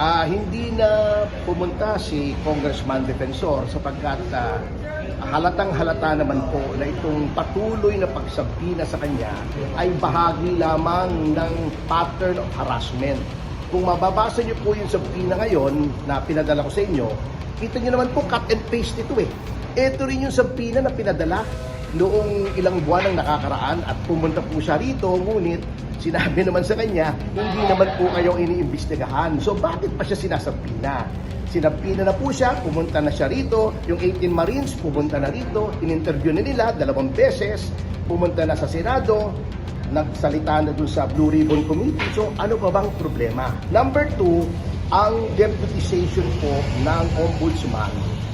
Hindi na pumunta si Congressman Defensor sapagkat halatang-halata naman po na itong patuloy na pagsabina sa kanya ay bahagi lamang ng pattern of harassment. Kung mababasa niyo po yung sabina ngayon na pinadala ko sa inyo, kita niyo naman po cut and paste ito eh. Ito rin yung sabina na pinadala noong ilang buwan ang nakakaraan at pumunta po siya rito, ngunit sinabi naman sa kanya, hindi naman po kayo iniimbestigahan. So bakit pa siya sinasabina? Sinabina na po siya, pumunta na siya rito, yung 18 Marines pumunta na rito, in-interview na nila 2 beses, pumunta na sa Senado, nagsalita na dun sa Blue Ribbon Committee. So ano pa bang problema? Number 2, ang deputization po ng Ombudsman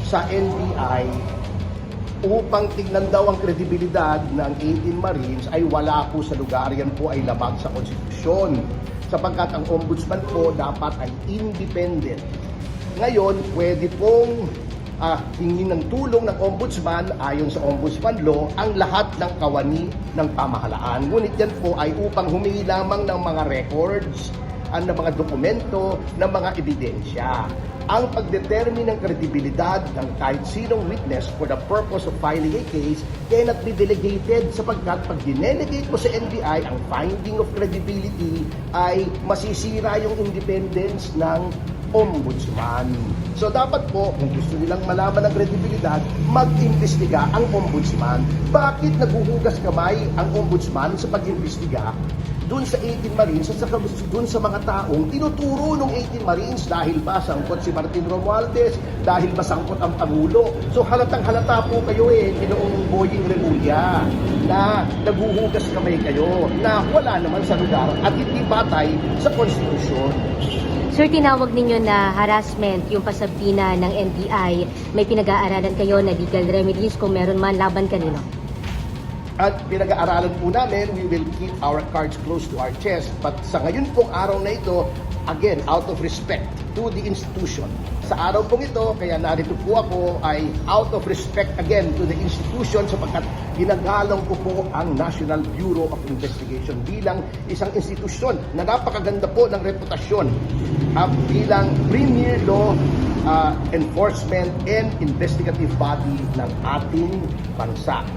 sa NBI upang tignan daw ang kredibilidad ng 18 Marines ay wala po sa lugar. Yan po ay labag sa konstitusyon. Sapagkat ang ombudsman po dapat ay independent. Ngayon, pwede pong hingin ng tulong ng ombudsman ayon sa ombudsman law ang lahat ng kawani ng pamahalaan. Ngunit yan po ay upang humingi lamang ng mga records, ng mga dokumento, ng mga ebidensya. Ang pagdetermine ng kredibilidad ng kahit sinong witness for the purpose of filing a case cannot be delegated sapagkat pag dinelegate mo sa NBI, ang finding of credibility ay masisira yung independence ng ombudsman. So dapat po, kung gusto nilang malaman ang kredibilidad, mag-imbestiga ang ombudsman. Bakit naguhugas kamay ang ombudsman sa pag-imbestiga doon sa 18 Marines at saka doon sa mga taong tinuturo ng 18 Marines? Dahil ba sangkot si Martin Romualdez? Dahil ba sangkot ang Pangulo? So halatang halata po kayo Ginoong Boying Remulla, na naguhugas kamay kayo na wala naman sa lugar at hindi batay sa konstitusyon. Sir, tinawag ninyo na harassment yung pasabina ng NBI. May pinag-aaralan kayo na legal remedies kung meron man laban kanino? At pinag-aaralan po namin, we will keep our cards close to our chest. But sa ngayon pong araw na ito, again, out of respect to the institution. Sa araw pong ito, kaya narito po ako, ay out of respect again to the institution sapagkat ginagalang ko po ang National Bureau of Investigation bilang isang institusyon na napakaganda po ng reputasyon bilang premier law enforcement and investigative body ng ating bansa.